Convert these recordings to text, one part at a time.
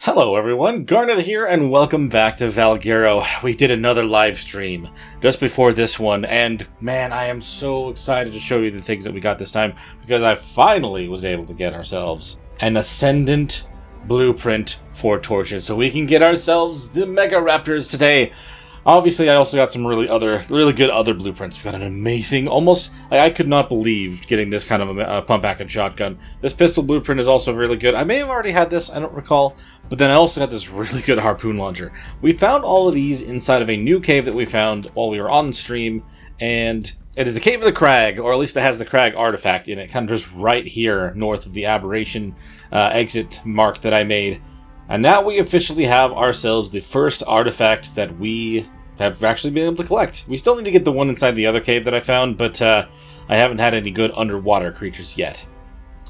Hello everyone, Garnet here, and welcome back to Valguero. We did another live stream just before this one, and man, I am so excited to show you the things that we got this time, because I finally was able to get ourselves an Ascendant blueprint for torches, so we can get ourselves the Megaraptors today. Obviously, I also got some really good other blueprints. We got an amazing, I could not believe getting this kind of a pump action shotgun. This pistol blueprint is also really good. I may have already had this, I don't recall. But then I also got this really good harpoon launcher. We found all of these inside of a new cave that we found while we were on stream. And it is the Cave of the Crag, or at least it has the Crag artifact in it. Kind of just right here, north of the aberration exit mark that I made. And now we officially have ourselves the first artifact that we have actually been able to collect. We still need to get the one inside the other cave that I found, but I haven't had any good underwater creatures yet.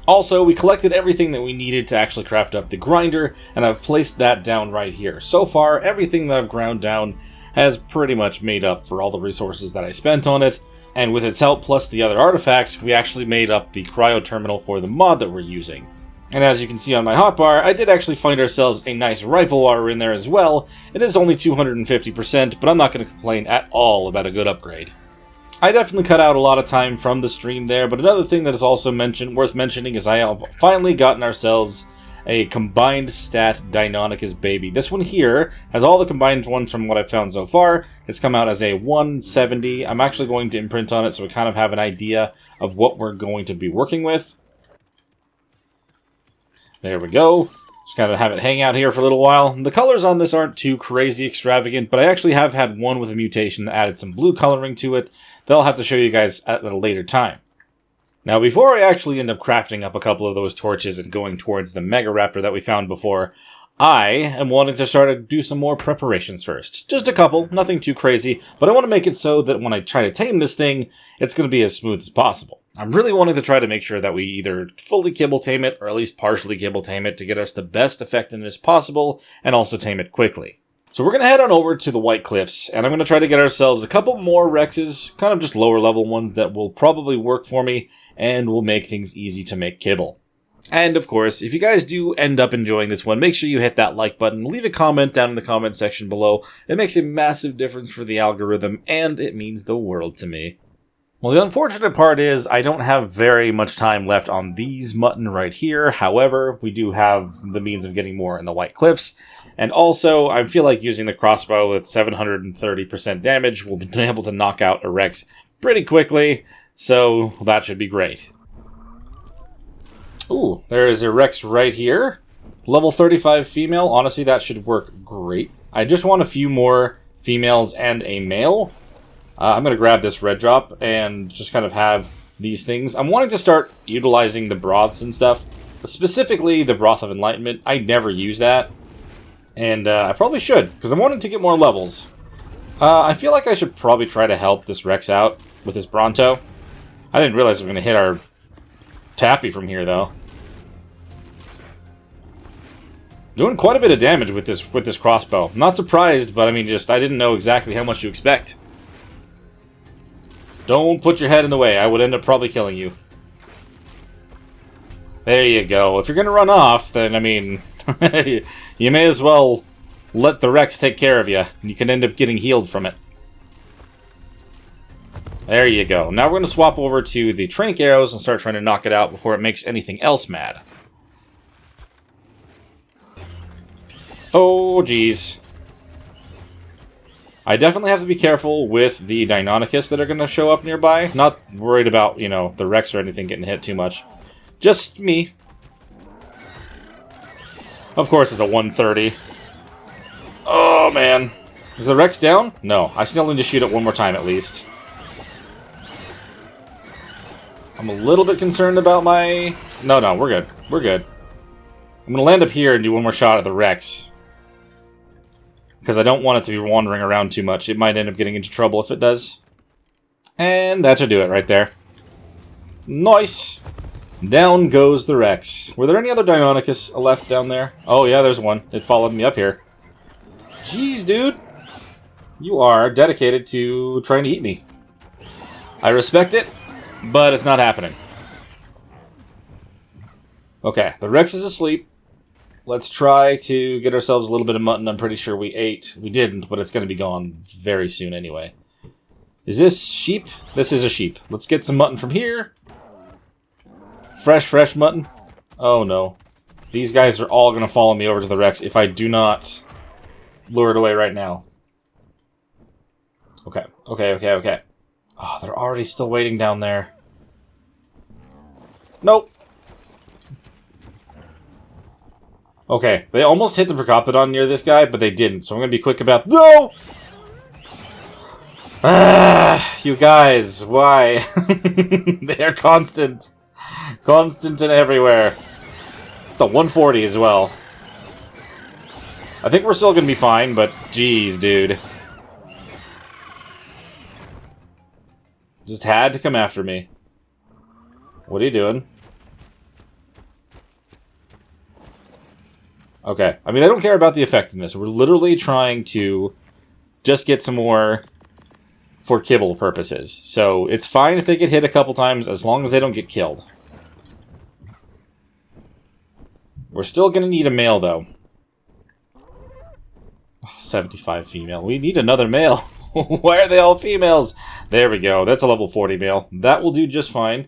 Also, we collected everything that we needed to actually craft up the grinder, and I've placed that down right here. So far, everything that I've ground down has pretty much made up for all the resources that I spent on it, and with its help plus the other artifact, we actually made up the cryo terminal for the mod that we're using. And as you can see on my hotbar, I did actually find ourselves a nice rifle water in there as well. It is only 250%, but I'm not going to complain at all about a good upgrade. I definitely cut out a lot of time from the stream there, but another thing that is also worth mentioning is I have finally gotten ourselves a combined stat Deinonychus baby. This one here has all the combined ones from what I've found so far. It's come out as a 170. I'm actually going to imprint on it so we kind of have an idea of what we're going to be working with. There we go. Just kind of have it hang out here for a little while. The colors on this aren't too crazy extravagant, but I actually have had one with a mutation that added some blue coloring to it that I'll have to show you guys at a later time. Now, before I actually end up crafting up a couple of those torches and going towards the Megaraptor that we found before, I am wanting to start to do some more preparations first. Just a couple, nothing too crazy, but I want to make it so that when I try to tame this thing, it's going to be as smooth as possible. I'm really wanting to try to make sure that we either fully kibble tame it, or at least partially kibble tame it to get us the best effectiveness possible, and also tame it quickly. So we're going to head on over to the White Cliffs, and I'm going to try to get ourselves a couple more Rexes, kind of just lower level ones that will probably work for me, and will make things easy to make kibble. And of course, if you guys do end up enjoying this one, make sure you hit that like button, leave a comment down in the comment section below. It makes a massive difference for the algorithm, and it means the world to me. Well, the unfortunate part is I don't have very much time left on these mutton right here. However, we do have the means of getting more in the White Cliffs. And also, I feel like using the crossbow at 730% damage will be able to knock out a Rex pretty quickly. So that should be great. Ooh, there is a Rex right here. Level 35 female. Honestly, that should work great. I just want a few more females and a male. I'm going to grab this red drop and just kind of have these things. I'm wanting to start utilizing the broths and stuff. Specifically, the Broth of Enlightenment. I never use that. And I probably should, because I'm wanting to get more levels. I feel like I should probably try to help this Rex out with his Bronto. I didn't realize we were going to hit our Tappy from here, though. Doing quite a bit of damage with this crossbow. I'm not surprised, but I mean, I didn't know exactly how much to expect. Don't put your head in the way. I would end up probably killing you. There you go. If you're going to run off, then, I mean, you may as well let the Rex take care of you. You can end up getting healed from it. There you go. Now we're going to swap over to the Trank Arrows and start trying to knock it out before it makes anything else mad. Oh, geez. I definitely have to be careful with the Deinonychus that are going to show up nearby. Not worried about, you know, the Rex or anything getting hit too much. Just me. Of course, it's a 130. Oh, man. Is the Rex down? No. I still need to shoot it one more time, at least. I'm a little bit concerned about my... No, we're good. We're good. I'm going to land up here and do one more shot at the Rex. Because I don't want it to be wandering around too much. It might end up getting into trouble if it does. And that should do it right there. Nice! Down goes the Rex. Were there any other Deinonychus left down there? Oh yeah, there's one. It followed me up here. Jeez, dude. You are dedicated to trying to eat me. I respect it, but it's not happening. Okay, the Rex is asleep. Let's try to get ourselves a little bit of mutton. I'm pretty sure we ate. We didn't, but it's going to be gone very soon anyway. Is this sheep? This is a sheep. Let's get some mutton from here. Fresh mutton. Oh no. These guys are all going to follow me over to the Rex if I do not lure it away right now. Okay. Oh, they're already still waiting down there. Nope. Okay, they almost hit the Procoptodon near this guy, but they didn't, so I'm going to be quick about... No! Ah, you guys, why? They're constant. Constant and everywhere. It's a 140 as well. I think we're still going to be fine, but geez, dude. Just had to come after me. What are you doing? Okay. I mean, I don't care about the effectiveness. We're literally trying to just get some more for kibble purposes. So it's fine if they get hit a couple times as long as they don't get killed. We're still going to need a male, though. 75 female. We need another male. Why are they all females? There we go. That's a level 40 male. That will do just fine.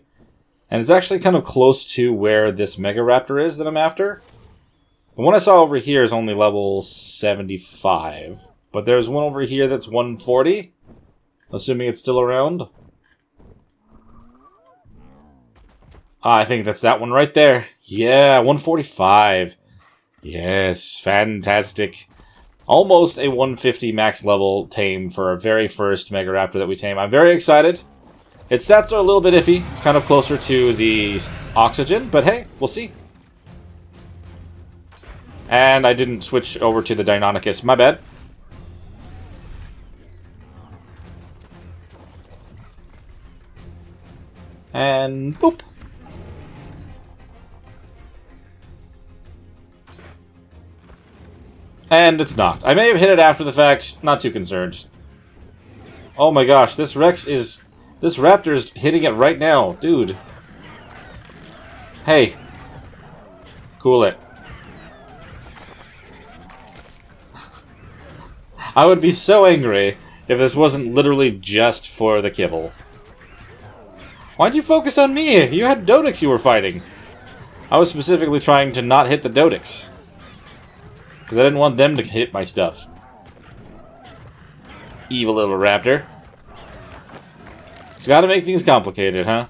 And it's actually kind of close to where this Megaraptor is that I'm after. The one I saw over here is only level 75. But there's one over here that's 140. Assuming it's still around. I think that's that one right there. Yeah, 145. Yes, fantastic. Almost a 150 max level tame for our very first Megaraptor that we tame. I'm very excited. Its stats are a little bit iffy. It's kind of closer to the oxygen, but hey, we'll see. And I didn't switch over to the Deinonychus. My bad. And boop. And it's not. I may have hit it after the fact. Not too concerned. Oh my gosh, this Rex is... This Raptor's hitting it right now. Dude. Hey. Cool it. I would be so angry if this wasn't literally just for the kibble. Why'd you focus on me? You had Dodix you were fighting. I was specifically trying to not hit the Dodix. Because I didn't want them to hit my stuff. Evil little raptor. It's gotta make things complicated, huh?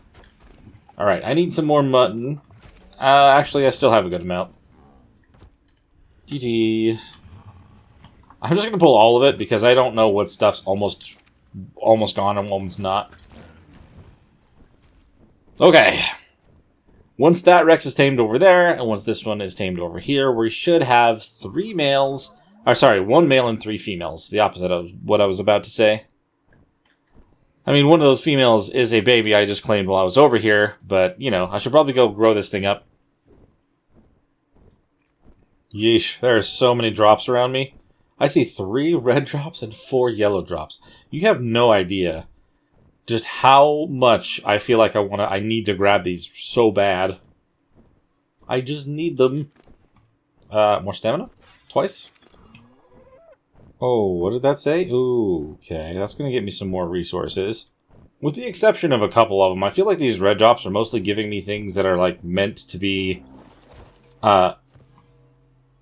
Alright, I need some more mutton. Actually, I still have a good amount. TT. I'm just gonna pull all of it because I don't know what stuff's almost gone and one's not. Okay. Once that Rex is tamed over there, and once this one is tamed over here, we should have 3 males. Or sorry, 1 male and 3 females. The opposite of what I was about to say. I mean, one of those females is a baby I just claimed while I was over here, but, you know, I should probably go grow this thing up. Yeesh, there are so many drops around me. I see 3 red drops and 4 yellow drops. You have no idea just how much I feel like I need to grab these so bad. I just need them. More stamina? Twice? Oh, what did that say? Ooh, okay, that's gonna get me some more resources. With the exception of a couple of them, I feel like these red drops are mostly giving me things that are, like, meant to be,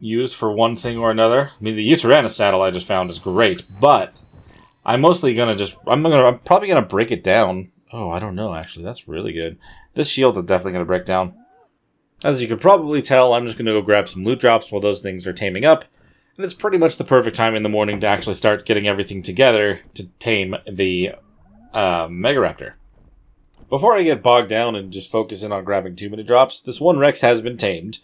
used for one thing or another. I mean, the Uterana saddle I just found is great, but I'm mostly gonna just... I'm probably gonna break it down. Oh, I don't know, actually. That's really good. This shield is definitely gonna break down. As you could probably tell, I'm just gonna go grab some loot drops while those things are taming up. And it's pretty much the perfect time in the morning to actually start getting everything together to tame the Megaraptor. Before I get bogged down and just focus in on grabbing too many drops, this one Rex has been tamed.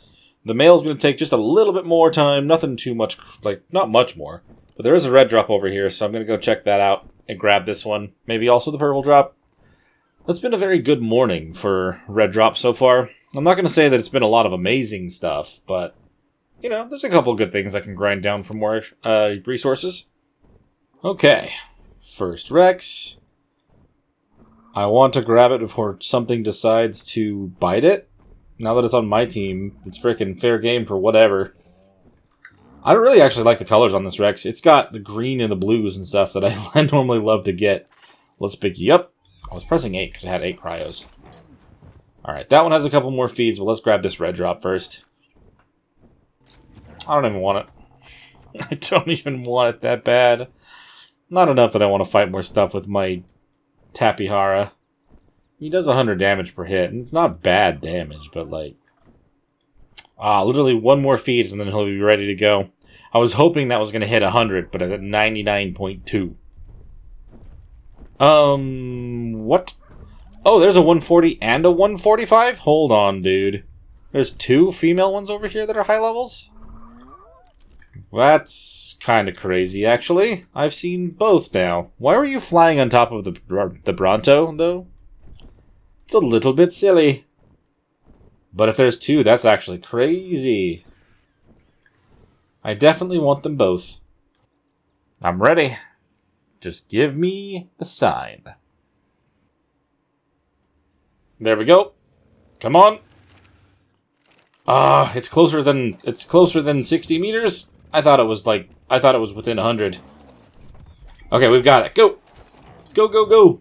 The male's going to take just a little bit more time, nothing too much, like, not much more. But there is a red drop over here, so I'm going to go check that out and grab this one. Maybe also the purple drop. It's been a very good morning for red drops so far. I'm not going to say that it's been a lot of amazing stuff, but, you know, there's a couple good things I can grind down for more resources. Okay, first Rex. I want to grab it before something decides to bite it. Now that it's on my team, it's freaking fair game for whatever. I really actually like the colors on this Rex. It's got the green and the blues and stuff that I normally love to get. Let's pick you up. I was pressing 8 because I had 8 cryos. Alright, that one has a couple more feeds, but let's grab this red drop first. I don't even want it. I don't even want it that bad. Not enough that I want to fight more stuff with my Tapihara. He does 100 damage per hit, and it's not bad damage, but like... literally one more feed, and then he'll be ready to go. I was hoping that was going to hit 100, but it's at 99.2. What? Oh, there's a 140 and a 145? Hold on, dude. There's 2 female ones over here that are high levels? That's kind of crazy, actually. I've seen both now. Why were you flying on top of the Bronto, though? It's a little bit silly. But if there's 2, that's actually crazy. I definitely want them both. I'm ready. Just give me the sign. There we go. Come on. It's closer than 60 meters. I thought it was within 100. Okay, we've got it. Go. Go, go, go.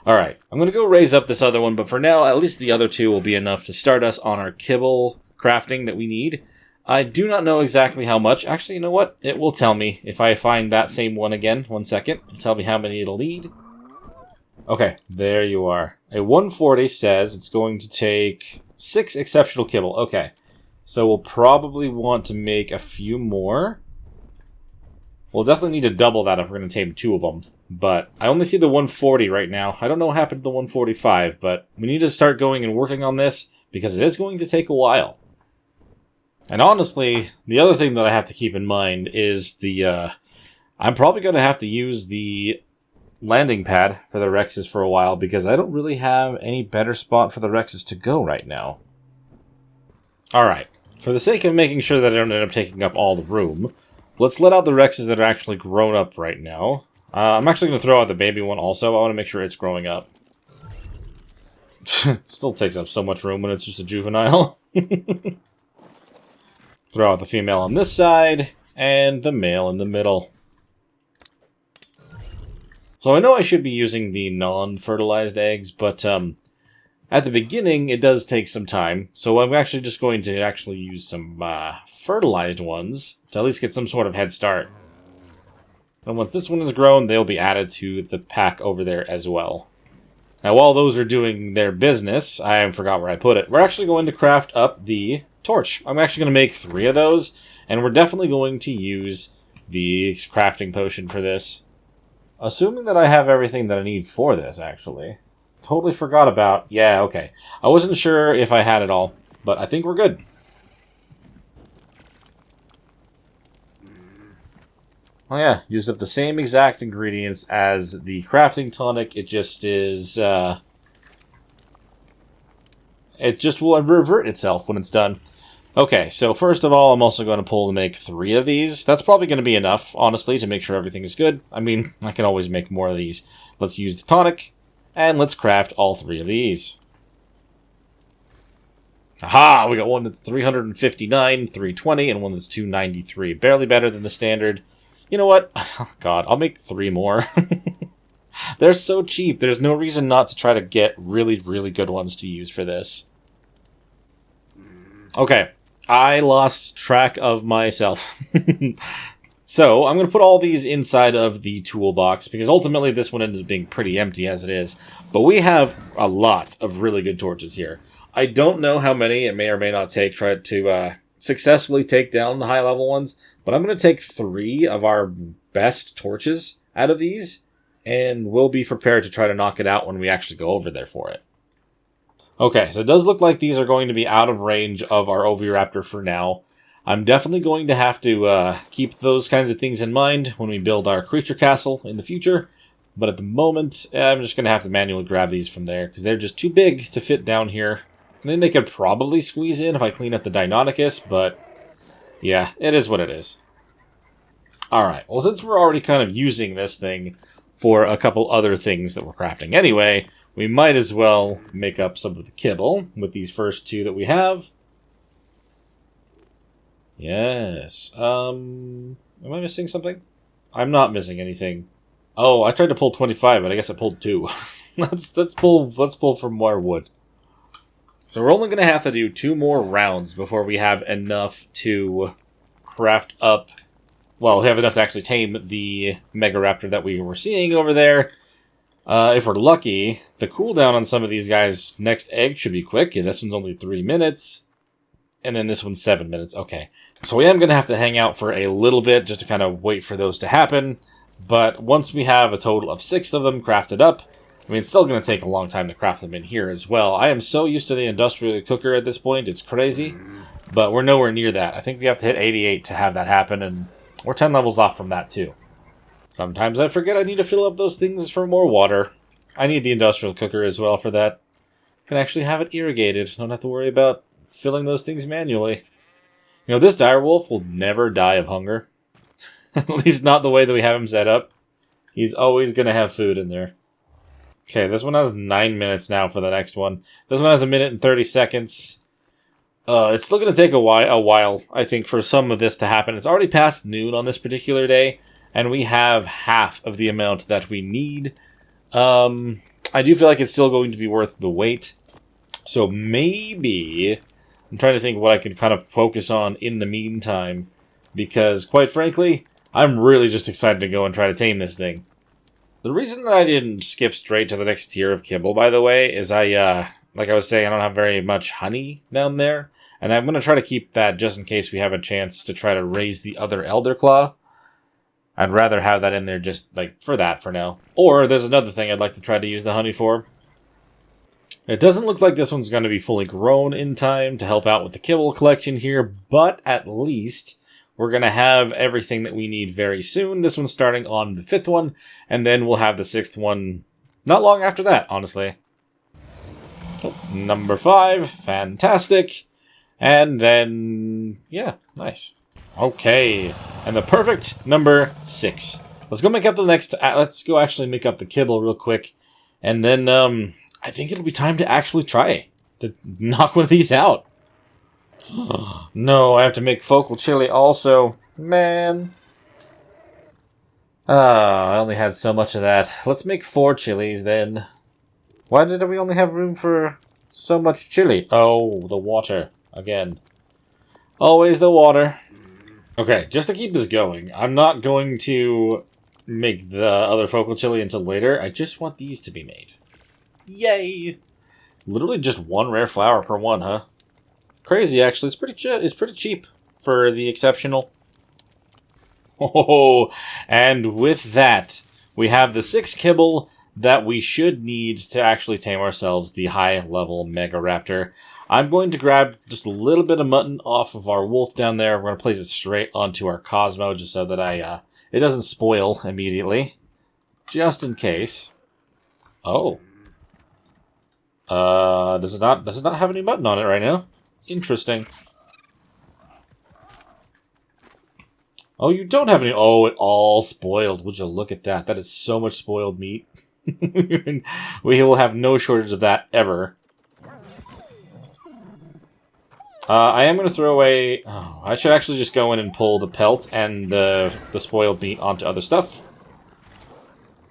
Alright, I'm going to go raise up this other one, but for now, at least the other 2 will be enough to start us on our kibble crafting that we need. I do not know exactly how much. Actually, you know what? It will tell me if I find that same one again. 1 second. It'll tell me how many it'll need. Okay, there you are. A 140 says it's going to take 6 exceptional kibble. Okay, so we'll probably want to make a few more. We'll definitely need to double that if we're going to tame 2 of them. But I only see the 140 right now. I don't know what happened to the 145, but we need to start going and working on this because it is going to take a while. And honestly, the other thing that I have to keep in mind is I'm probably going to have to use the landing pad for the Rexes for a while because I don't really have any better spot for the Rexes to go right now. Alright, for the sake of making sure that I don't end up taking up all the room, let's let out the Rexes that are actually grown up right now. I'm actually going to throw out the baby one also. I want to make sure it's growing up. Still takes up so much room when it's just a juvenile. Throw out the female on this side, and the male in the middle. So I know I should be using the non-fertilized eggs, but at the beginning it does take some time. So I'm actually just going to use some fertilized ones to at least get some sort of head start. And once this one is grown, they'll be added to the pack over there as well. Now, while those are doing their business, I forgot where I put it. We're actually going to craft up the torch. I'm actually going to make 3 of those, and we're definitely going to use the crafting potion for this. Assuming that I have everything that I need for this, actually. Totally forgot about... Yeah, okay. I wasn't sure if I had it all, but I think we're good. Oh yeah, used up the same exact ingredients as the crafting tonic. It just is, it just will revert itself when it's done. Okay, so first of all, I'm also going to pull to make 3 of these. That's probably going to be enough, honestly, to make sure everything is good. I mean, I can always make more of these. Let's use the tonic, and let's craft all 3 of these. Aha! We got one that's 359, 320, and one that's 293. Barely better than the standard. You know what? Oh, God, I'll make 3 more. They're so cheap. There's no reason not to try to get really, really good ones to use for this. Okay, I lost track of myself. So, I'm going to put all these inside of the toolbox, because ultimately this one ends up being pretty empty as it is. But we have a lot of really good torches here. I don't know how many it may or may not take to successfully take down the high-level ones, but I'm going to take 3 of our best torches out of these, and we'll be prepared to try to knock it out when we actually go over there for it. Okay, so it does look like these are going to be out of range of our Oviraptor for now. I'm definitely going to have to keep those kinds of things in mind when we build our creature castle in the future, but at the moment, I'm just going to have to manually grab these from there, because they're just too big to fit down here. And then they could probably squeeze in if I clean up the Deinonychus, but yeah, it is what it is. Alright, well since we're already kind of using this thing for a couple other things that we're crafting anyway, we might as well make up some of the kibble with these first 2 that we have. Yes. Am I missing something? I'm not missing anything. Oh, I tried to pull 25, but I guess I pulled 2. let's pull for more wood. So we're only going to have to do 2 more rounds before we have enough to craft up. Well, we have enough to actually tame the Megaraptor that we were seeing over there. If we're lucky, the cooldown on some of these guys' next egg should be quick. And this one's only 3 minutes. And then this one's 7 minutes. Okay. So we am going to have to hang out for a little bit just to kind of wait for those to happen. But once we have a total of 6 of them crafted up, I mean, it's still going to take a long time to craft them in here as well. I am so used to the industrial cooker at this point, it's crazy. But we're nowhere near that. I think we have to hit 88 to have that happen, and we're 10 levels off from that too. Sometimes I forget I need to fill up those things for more water. I need the industrial cooker as well for that. Can actually have it irrigated. Don't have to worry about filling those things manually. You know, this direwolf will never die of hunger. At least not the way that we have him set up. He's always going to have food in there. Okay, this one has 9 minutes now for the next one. This one has 1 minute and 30 seconds. It's still going to take a while, I think, for some of this to happen. It's already past noon on this particular day, and we have half of the amount that we need. I do feel like it's still going to be worth the wait. So maybe I'm trying to think what I can kind of focus on in the meantime, because quite frankly, I'm really just excited to go and try to tame this thing. The reason that I didn't skip straight to the next tier of kibble, by the way, is like I was saying, I don't have very much honey down there, and I'm going to try to keep that just in case we have a chance to try to raise the other Elder Claw. I'd rather have that in there just, like, for that for now. Or there's another thing I'd like to try to use the honey for. It doesn't look like this one's going to be fully grown in time to help out with the kibble collection here, but at least we're going to have everything that we need very soon. This one's starting on the 5th one, and then we'll have the 6th one not long after that, honestly. Oh, number 5, fantastic. And then, yeah, nice. Okay, and the perfect number 6. Let's go make up the next, let's go actually make up the kibble real quick. And then, I think it'll be time to actually try to knock one of these out. No, I have to make focal chili also. Man. I only had so much of that. Let's make 4 chilies then. Why did we only have room for so much chili? Oh, the water. Again. Always the water. Okay, just to keep this going, I'm not going to make the other focal chili until later. I just want these to be made. Yay! Literally just 1 rare flower per one, huh? Crazy, actually. It's pretty cheap for the exceptional. Oh, and with that, we have the 6 kibble that we should need to actually tame ourselves the high-level Megaraptor. I'm going to grab just a little bit of mutton off of our wolf down there. We're going to place it straight onto our Cosmo just so that it doesn't spoil immediately. Just in case. Oh. Does it not have any mutton on it right now? Interesting. Oh, you don't have any. Oh, it all spoiled. Would you look at that? That is so much spoiled meat. We will have no shortage of that ever. I am going to throw away... Oh, I should actually just go in and pull the pelt and the spoiled meat onto other stuff.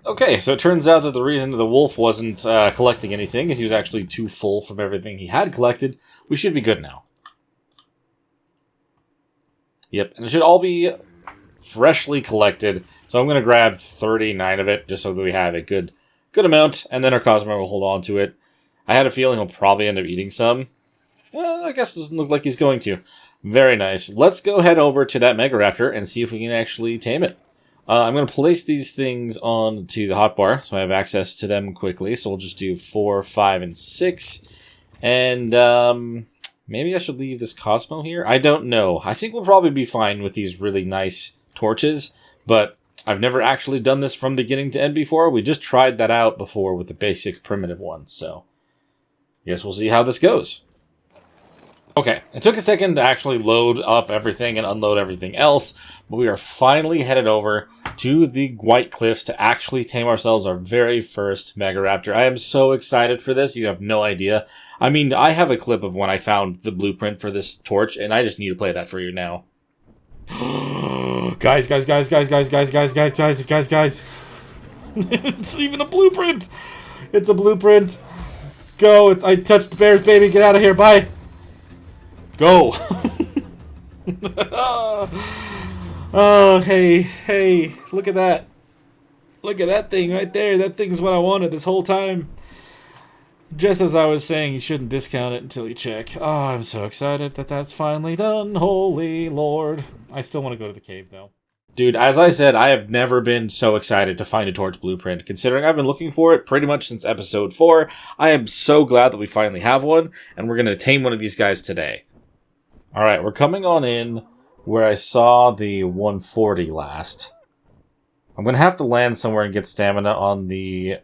Okay, so it turns out that the reason that the wolf wasn't collecting anything is he was actually too full from everything he had collected. We should be good now. Yep, and it should all be freshly collected. So I'm going to grab 39 of it just so that we have a good amount, and then our Cosmo will hold on to it. I had a feeling he'll probably end up eating some. Well, I guess it doesn't look like he's going to. Very nice. Let's go head over to that Megaraptor and see if we can actually tame it. I'm going to place these things onto the hotbar so I have access to them quickly. So we'll just do 4, 5, and 6. And maybe I should leave this Cosmo here? I don't know. I think we'll probably be fine with these really nice torches. But I've never actually done this from beginning to end before. We just tried that out before with the basic primitive one. So I guess we'll see how this goes. Okay, it took a second to actually load up everything and unload everything else, but we are finally headed over to the White Cliffs to actually tame ourselves our very first Megaraptor. I am so excited for this, you have no idea. I mean, I have a clip of when I found the blueprint for this torch, and I just need to play that for you now. Guys. It's even a blueprint. It's a blueprint. Go. I touched the bear's baby. Get out of here. Bye. Go. Oh, hey. Look at that. Look at that thing right there. That thing's what I wanted this whole time. Just as I was saying, you shouldn't discount it until you check. Oh, I'm so excited that that's finally done. Holy Lord. I still want to go to the cave, though. Dude, as I said, I have never been so excited to find a torch blueprint. Considering I've been looking for it pretty much since episode 4, I am so glad that we finally have one, and we're going to tame one of these guys today. Alright, we're coming on in where I saw the 140 last. I'm going to have to land somewhere and get stamina on the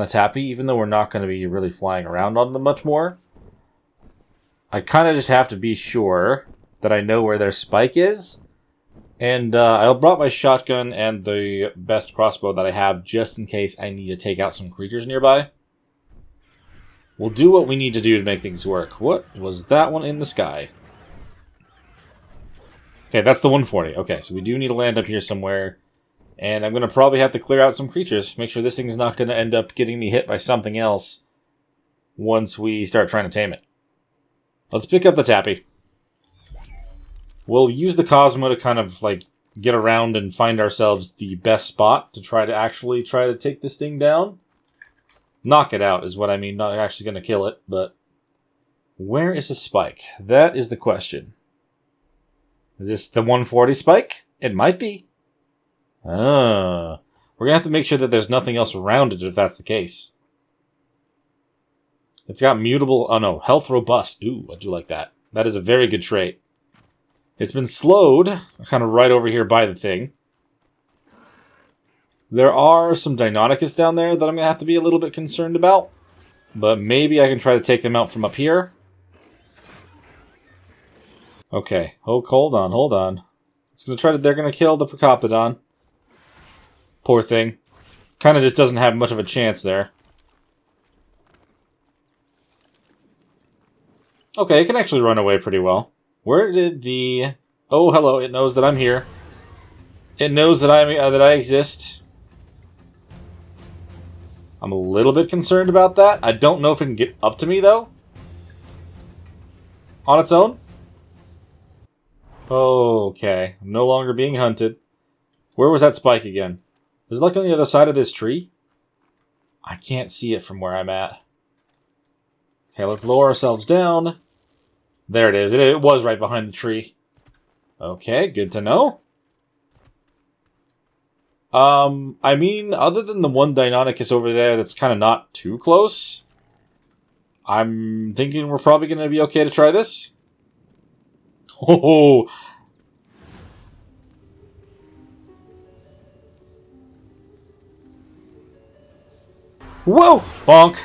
tappy, even though we're not going to be really flying around on them much more. I kind of just have to be sure that I know where their spike is. And I brought my shotgun and the best crossbow that I have just in case I need to take out some creatures nearby. We'll do what we need to do to make things work. What was that one in the sky? Okay, that's the 140. Okay, so we do need to land up here somewhere. And I'm going to probably have to clear out some creatures. Make sure this thing's not going to end up getting me hit by something else once we start trying to tame it. Let's pick up the tappy. We'll use the Cosmo to kind of like get around and find ourselves the best spot to try to take this thing down. Knock it out is what I mean. Not actually going to kill it, but where is the spike? That is the question. Is this the 140 spike? It might be. We're going to have to make sure that there's nothing else around it if that's the case. It's got mutable... Oh, no. Health robust. Ooh, I do like that. That is a very good trait. It's been slowed, kind of right over here by the thing. There are some Deinonychus down there that I'm going to have to be a little bit concerned about. But maybe I can try to take them out from up here. Okay. Oh, hold on. It's going to try to... They're going to kill the Procoptodon. Poor thing. Kind of just doesn't have much of a chance there. Okay, it can actually run away pretty well. Where did the... Oh, hello, it knows that I'm here. It knows that I exist. I'm a little bit concerned about that. I don't know if it can get up to me, though. On its own. Okay, I'm no longer being hunted. Where was that spike again? Is it like on the other side of this tree? I can't see it from where I'm at. Okay, let's lower ourselves down. There it is. It was right behind the tree. Okay, good to know. I mean, other than the one Deinonychus over there that's kind of not too close, I'm thinking we're probably going to be okay to try this. Oh! Whoa! Bonk!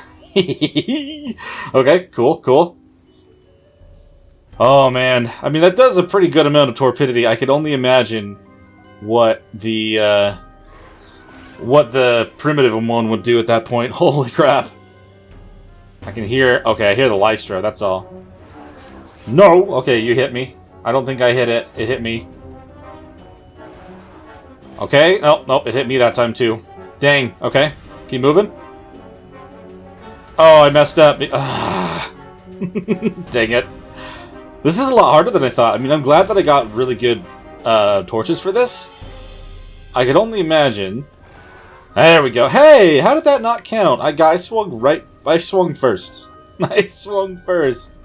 Okay, cool. Oh, man. I mean, that does a pretty good amount of torpidity. I could only imagine what the primitive one would do at that point. Holy crap. I can hear... Okay, I hear the Lystra, that's all. No! Okay, you hit me. I don't think I hit it. It hit me. Okay. Oh, no, it hit me that time, too. Dang. Okay. Keep moving. Oh, I messed up. Dang it. This is a lot harder than I thought. I mean, I'm glad that I got really good torches for this. I could only imagine... There we go. Hey! How did that not count? I swung right... I swung first. I swung first.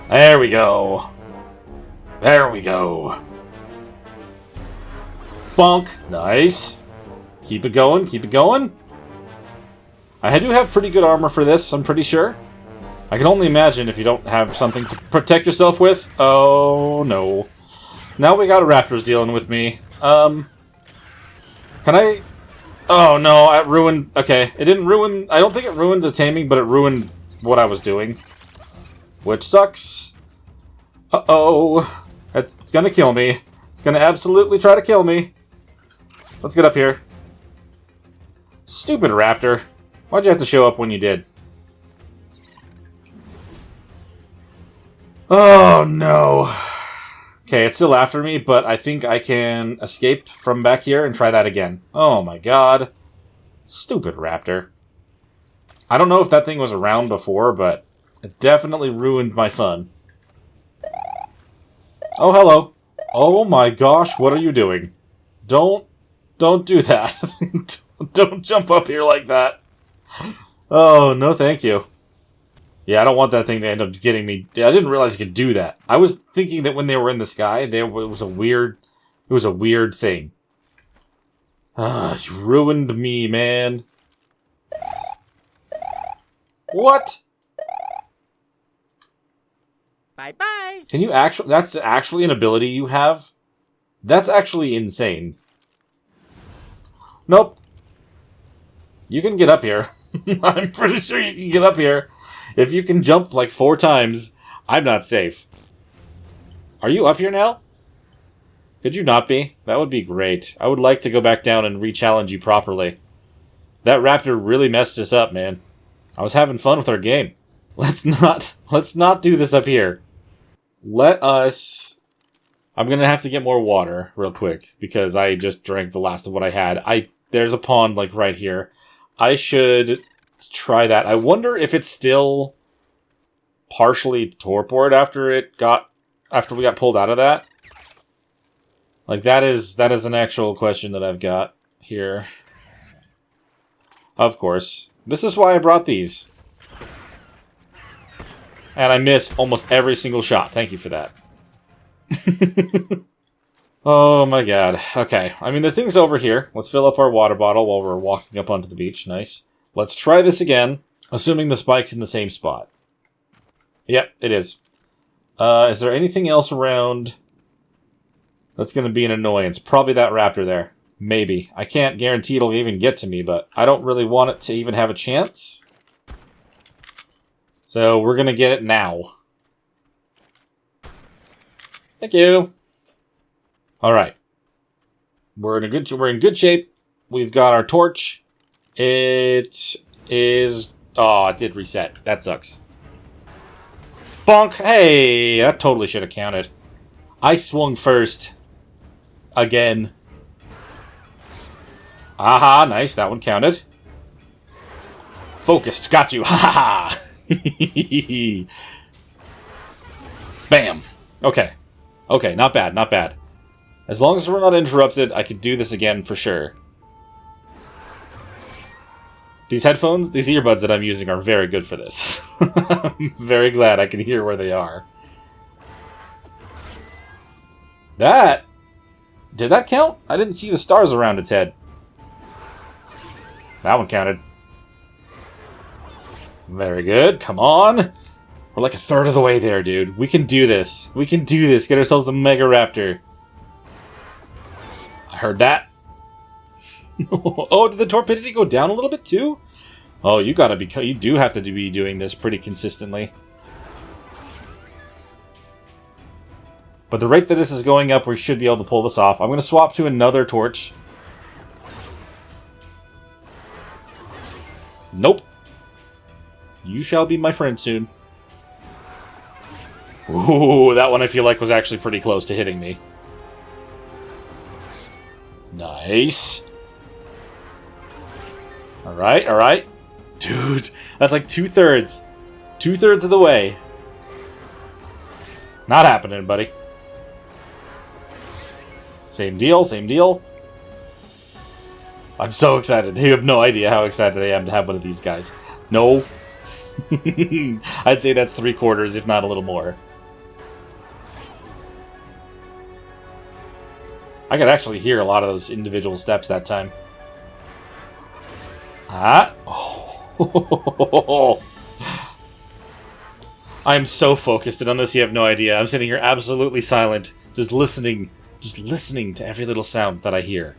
There we go. There we go. Bonk. Nice. Keep it going. Keep it going. I do have pretty good armor for this, I'm pretty sure. I can only imagine if you don't have something to protect yourself with. Oh, no. Now we got a raptor's dealing with me. Can I... Oh, no, it ruined... Okay, it didn't ruin... I don't think it ruined the taming, but it ruined what I was doing. Which sucks. Uh-oh. It's gonna kill me. It's gonna absolutely try to kill me. Let's get up here. Stupid raptor. Why'd you have to show up when you did? Oh, no. Okay, it's still after me, but I think I can escape from back here and try that again. Oh my god. Stupid raptor. I don't know if that thing was around before, but it definitely ruined my fun. Oh, hello. Oh my gosh, what are you doing? Don't do that. Don't jump up here like that. Oh, no thank you. Yeah, I don't want that thing to end up getting me. I didn't realize it could do that. I was thinking that when they were in the sky, it was a weird thing. Ah, you ruined me, man. What? Bye-bye. Can you actually... That's actually an ability you have? That's actually insane. Nope. You can get up here. I'm pretty sure you can get up here. If you can jump like 4 times, I'm not safe. Are you up here now? Could you not be? That would be great. I would like to go back down and re-challenge you properly. That raptor really messed us up, man. I was having fun with our game. Let's not do this up here. Let us... I'm gonna have to get more water real quick because I just drank the last of what I had. There's a pond like right here. I should try that. I wonder if it's still partially torpored after we got pulled out of that. Like that is an actual question that I've got here. Of course. This is why I brought these. And I miss almost every single shot. Thank you for that. Oh my god. Okay. I mean, the thing's over here. Let's fill up our water bottle while we're walking up onto the beach. Nice. Let's try this again, assuming the spike's in the same spot. Yep, it is. Is there anything else around that's going to be an annoyance? Probably that raptor there. Maybe. I can't guarantee it'll even get to me, but I don't really want it to even have a chance. So we're going to get it now. Thank you. All right. We're in good shape. We've got our torch. It is... Oh, it did reset. That sucks. Bonk! Hey! That totally should have counted. I swung first. Again. Aha, nice. That one counted. Focused. Got you. Ha ha ha! Bam! Okay. Okay, not bad, not bad. As long as we're not interrupted, I could do this again for sure. These headphones, these earbuds that I'm using are very good for this. I'm very glad I can hear where they are. That... Did that count? I didn't see the stars around its head. That one counted. Very good. Come on. We're like a third of the way there, dude. We can do this. We can do this. Get ourselves the Megaraptor. I heard that. Oh, did the torpidity go down a little bit too? Oh, you do have to be doing this pretty consistently. But the rate that this is going up, we should be able to pull this off. I'm going to swap to another torch. Nope. You shall be my friend soon. Ooh, that one I feel like was actually pretty close to hitting me. Nice. Alright, alright. Dude, that's like 2/3. 2/3 of the way. Not happening, buddy. Same deal, same deal. I'm so excited. You have no idea how excited I am to have one of these guys. No. I'd say that's 3/4, if not a little more. I could actually hear a lot of those individual steps that time. Ah. Oh. I am so focused on this, you have no idea. I'm sitting here absolutely silent, just listening to every little sound that I hear.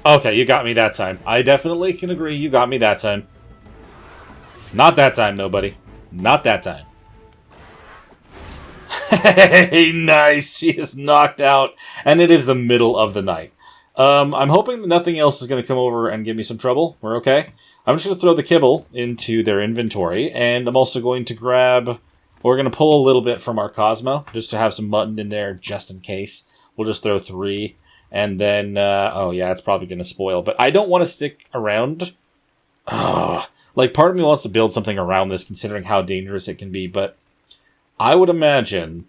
Okay, you got me that time. I definitely can agree you got me that time. Not that time, though, buddy. Not that time. Hey, nice! She is knocked out, and it is the middle of the night. I'm hoping that nothing else is going to come over and give me some trouble. We're okay. I'm just going to throw the kibble into their inventory, and I'm also going to grab... We're going to pull a little bit from our Cosmo, just to have some mutton in there, just in case. We'll just throw 3, and then... oh, yeah, it's probably going to spoil. But I don't want to stick around. Like, part of me wants to build something around this, considering how dangerous it can be, but I would imagine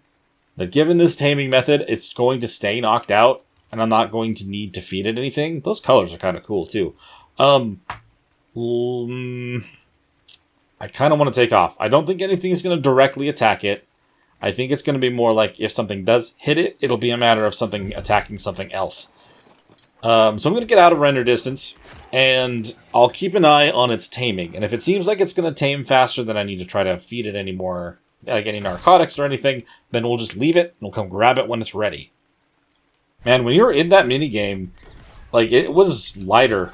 that given this taming method, it's going to stay knocked out, and I'm not going to need to feed it anything. Those colors are kind of cool, too. I kind of want to take off. I don't think anything is going to directly attack it. I think it's going to be more like if something does hit it, it'll be a matter of something attacking something else. So I'm going to get out of render distance, and I'll keep an eye on its taming. And if it seems like it's going to tame faster than I need to try to feed it any more, like any narcotics or anything, then we'll just leave it, and we'll come grab it when it's ready. Man, when you're in that minigame, like, it was lighter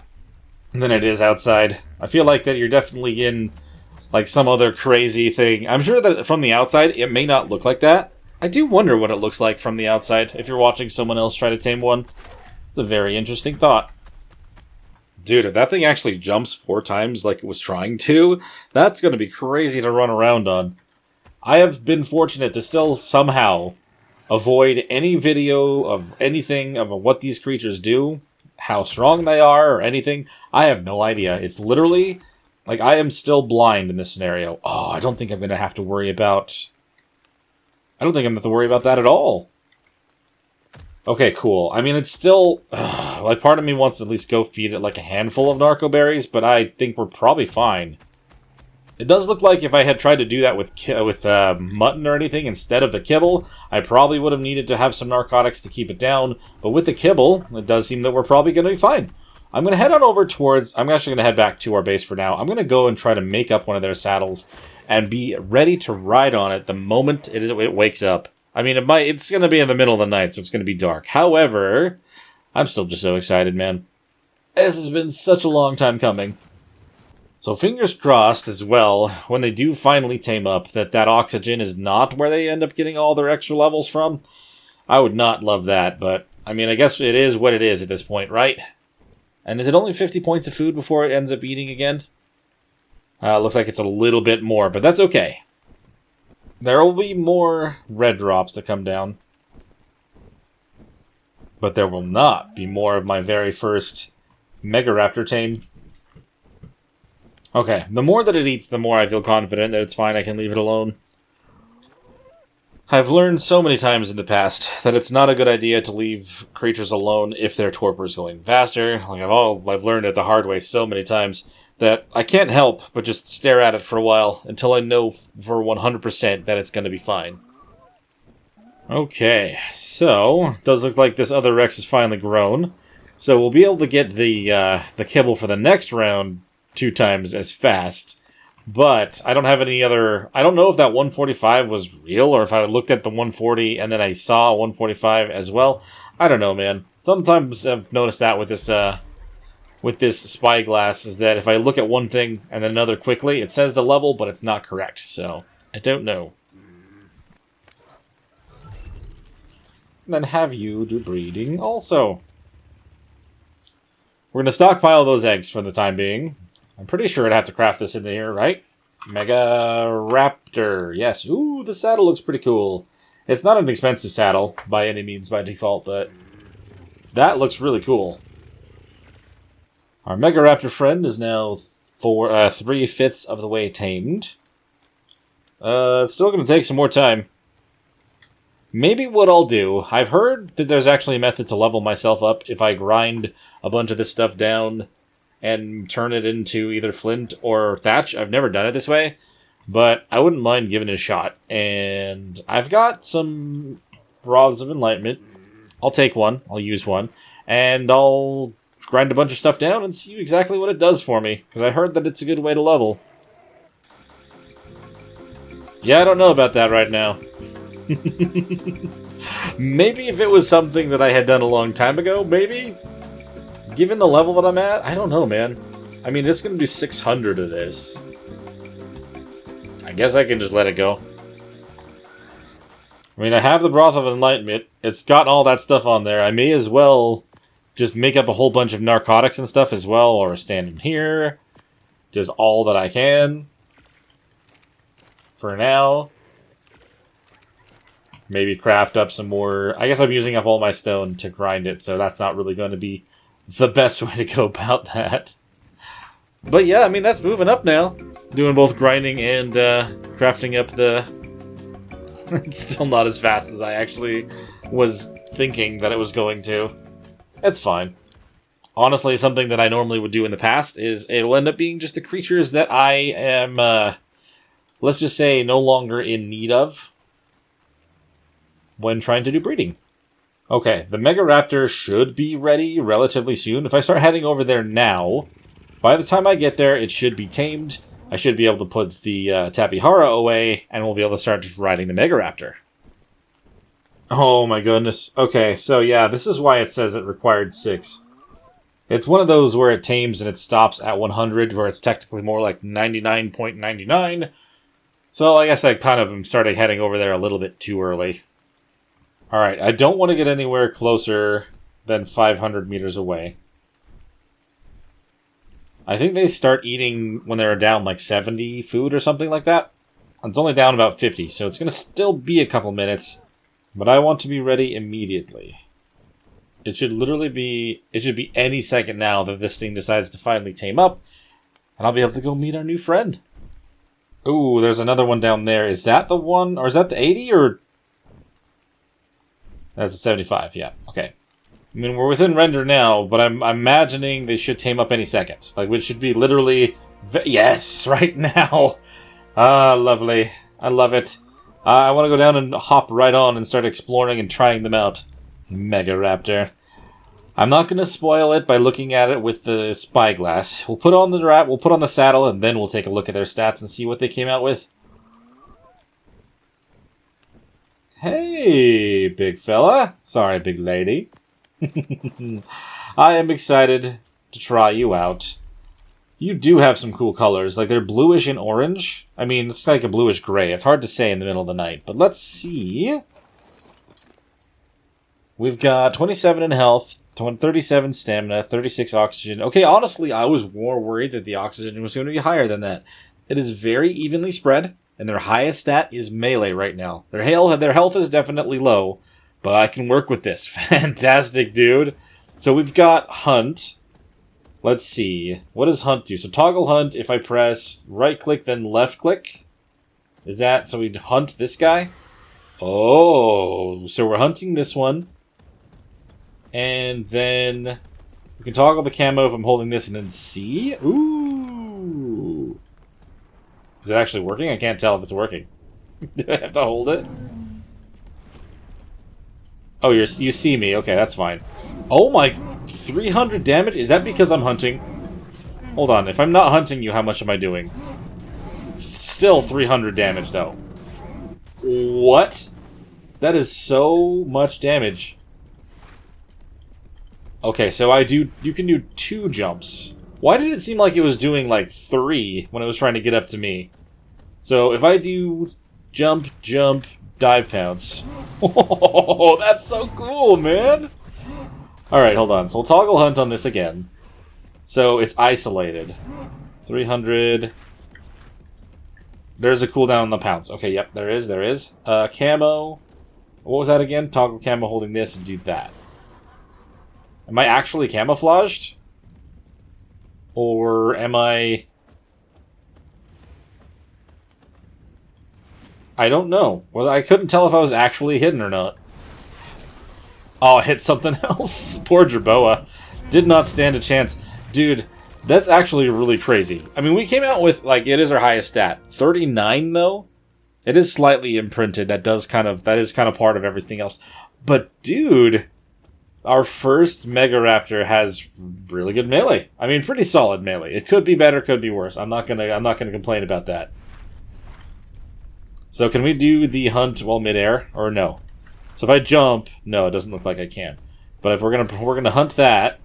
than it is outside. I feel like that you're definitely in... like some other crazy thing. I'm sure that from the outside, it may not look like that. I do wonder what it looks like from the outside if you're watching someone else try to tame one. It's a very interesting thought. Dude, if that thing actually jumps 4 times like it was trying to, that's going to be crazy to run around on. I have been fortunate to still somehow avoid any video of anything of what these creatures do, how strong they are, or anything. I have no idea. It's literally... like, I am still blind in this scenario. Oh, I don't think I'm going to have to worry about... I don't think I'm going to have to worry about that at all. Okay, cool. I mean, it's still... like, part of me wants to at least go feed it like a handful of narco berries, but I think we're probably fine. It does look like if I had tried to do that with mutton or anything instead of the kibble, I probably would have needed to have some narcotics to keep it down. But with the kibble, it does seem that we're probably going to be fine. I'm going to head on over towards... I'm actually going to head back to our base for now. I'm going to go and try to make up one of their saddles and be ready to ride on it the moment it wakes up. I mean, it's going to be in the middle of the night, so it's going to be dark. However, I'm still just so excited, man. This has been such a long time coming. So fingers crossed as well, when they do finally tame up, that oxygen is not where they end up getting all their extra levels from. I would not love that, but, I mean, I guess it is what it is at this point, right? And is it only 50 points of food before it ends up eating again? Looks like it's a little bit more, but that's okay. There will be more red drops that come down. But there will not be more of my very first Megaraptor tame. Okay, the more that it eats, the more I feel confident that it's fine, I can leave it alone. I've learned so many times in the past that it's not a good idea to leave creatures alone if their torpor is going faster. Like I've learned it the hard way so many times that I can't help but just stare at it for a while until I know for 100% that it's going to be fine. Okay, so it does look like this other Rex has finally grown. So we'll be able to get the kibble for the next round 2 times as fast. But I don't have any other... I don't know if that 145 was real, or if I looked at the 140 and then I saw 145 as well. I don't know, man. Sometimes I've noticed that with this spyglass, is that if I look at one thing and then another quickly, it says the level, but it's not correct. So, I don't know. Then have you do breeding also. We're going to stockpile those eggs for the time being. I'm pretty sure I'd have to craft this in here, right? Megaraptor. Yes. Ooh, the saddle looks pretty cool. It's not an expensive saddle by any means by default, but that looks really cool. Our Megaraptor friend is now 3/5 of the way tamed. It's still going to take some more time. Maybe what I'll do... I've heard that there's actually a method to level myself up if I grind a bunch of this stuff down and turn it into either flint or thatch. I've never done it this way, but I wouldn't mind giving it a shot. And I've got some Rods of Enlightenment. I'll take one. I'll use one. And I'll grind a bunch of stuff down and see exactly what it does for me, because I heard that it's a good way to level. Yeah, I don't know about that right now. Maybe if it was something that I had done a long time ago, maybe? Given the level that I'm at, I don't know, man. I mean, it's going to be 600 of this. I guess I can just let it go. I mean, I have the Broth of Enlightenment. It's got all that stuff on there. I may as well just make up a whole bunch of narcotics and stuff as well, or stand in here. Just all that I can. For now. Maybe craft up some more. I guess I'm using up all my stone to grind it, so that's not really going to be the best way to go about that. But yeah, I mean, that's moving up now. Doing both grinding and crafting up the... It's still not as fast as I actually was thinking that it was going to. It's fine. Honestly, something that I normally would do in the past is it'll end up being just the creatures that I am, let's just say, no longer in need of when trying to do breeding. Okay, the Megaraptor should be ready relatively soon. If I start heading over there now, by the time I get there, it should be tamed. I should be able to put the Tapihara away, and we'll be able to start just riding the Megaraptor. Oh my goodness. Okay, so yeah, this is why it says it required 6. It's one of those where it tames and it stops at 100, where it's technically more like 99.99. So I guess I kind of am starting heading over there a little bit too early. Alright, I don't want to get anywhere closer than 500 meters away. I think they start eating when they're down like 70 food or something like that. It's only down about 50, so it's going to still be a couple minutes. But I want to be ready immediately. It should literally be... It should be any second now that this thing decides to finally tame up. And I'll be able to go meet our new friend. Ooh, there's another one down there. Is that the one? Or is that the 80 or... That's a 75, yeah. Okay. I mean, we're within render now, but I'm imagining they should tame up any second. Like, it should be literally... Yes, right now! Ah, lovely. I love it. I want to go down and hop right on and start exploring and trying them out. Megaraptor. I'm not going to spoil it by looking at it with the spyglass. We'll put on the saddle, and then we'll take a look at their stats and see what they came out with. Hey, big fella. Sorry, big lady. I am excited to try you out. You do have some cool colors. Like, they're bluish and orange. I mean, it's like a bluish gray. It's hard to say in the middle of the night. But let's see. We've got 27 in health, 37 stamina, 36 oxygen. Okay, honestly, I was more worried that the oxygen was going to be higher than that. It is very evenly spread. And their highest stat is melee right now. Their health is definitely low, but I can work with this. Fantastic, dude. So we've got Hunt. Let's see. What does Hunt do? So toggle Hunt, if I press right-click, then left-click. Is that... So we'd hunt this guy? Oh, so we're hunting this one. And then we can toggle the camo if I'm holding this and then C. Ooh. Is it actually working? I can't tell if it's working. Do I have to hold it? Oh, you see me. Okay, that's fine. Oh my... 300 damage? Is that because I'm hunting? Hold on. If I'm not hunting you, how much am I doing? Still 300 damage, though. What? That is so much damage. Okay, so you can do 2 jumps. Why did it seem like it was doing, like, 3 when it was trying to get up to me? So, if I do jump, dive pounce. Oh, that's so cool, man! Alright, hold on. So, we'll toggle hunt on this again. So, it's isolated. 300. There's a cooldown on the pounce. Okay, yep, there is. Camo. What was that again? Toggle camo holding this and do that. Am I actually camouflaged? Or am I... I don't know. Well, I couldn't tell if I was actually hidden or not. Oh, I hit something else. Poor Jerboa. Did not stand a chance. Dude, that's actually really crazy. I mean, we came out with, like, it is our highest stat. 39, though? It is slightly imprinted. That is kind of part of everything else. But, dude, our first Megaraptor has really good melee. I mean, pretty solid melee. It could be better, could be worse. I'm not gonna complain about that. So can we do the hunt while midair, or no? So if I jump, no, it doesn't look like I can. But if we're gonna hunt that,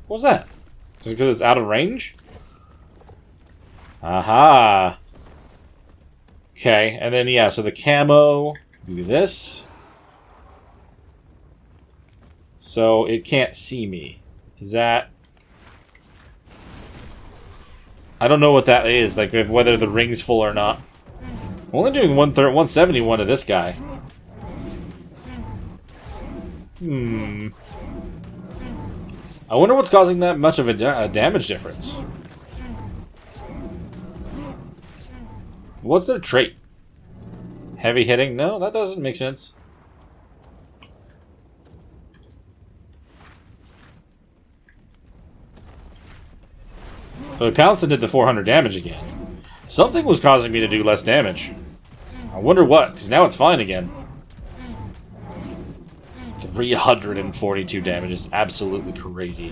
what was that? Is it because it's out of range? Aha. Okay, and then yeah, so the camo, do this. So it can't see me. Is that... I don't know what that is, like whether the ring's full or not. I'm only doing 171 to this guy. I wonder what's causing that much of a damage difference. What's their trait? Heavy hitting? No, that doesn't make sense. So he pounced and did the 400 damage again. Something was causing me to do less damage. I wonder what, because now it's fine again. 342 damage is absolutely crazy.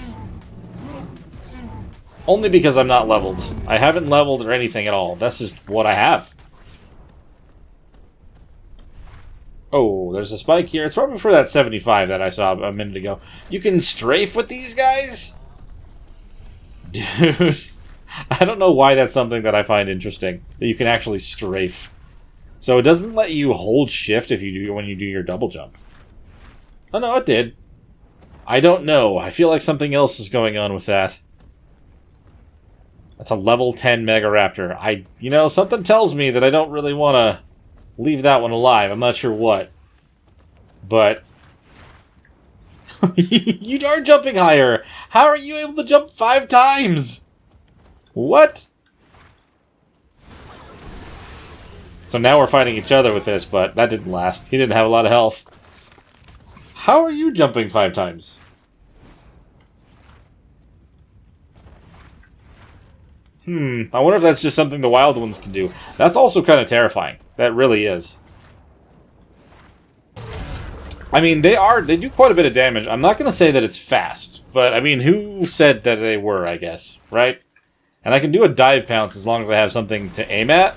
Only because I'm not leveled. I haven't leveled or anything at all. That's just what I have. Oh, there's a spike here. It's probably for that 75 that I saw a minute ago. You can strafe with these guys? Dude, I don't know why that's something that I find interesting. That you can actually strafe. So it doesn't let you hold shift if you do when you do your double jump. Oh no, it did. I don't know. I feel like something else is going on with that. That's a level 10 Megaraptor. You know, something tells me that I don't really want to leave that one alive. I'm not sure what. But you are jumping higher. How are you able to jump 5 times? What? So now we're fighting each other with this, but that didn't last. He didn't have a lot of health. How are you jumping 5 times? I wonder if that's just something the wild ones can do. That's also kind of terrifying. That really is. I mean, they do quite a bit of damage. I'm not going to say that it's fast, but I mean, who said that they were, I guess, right? And I can do a dive pounce as long as I have something to aim at,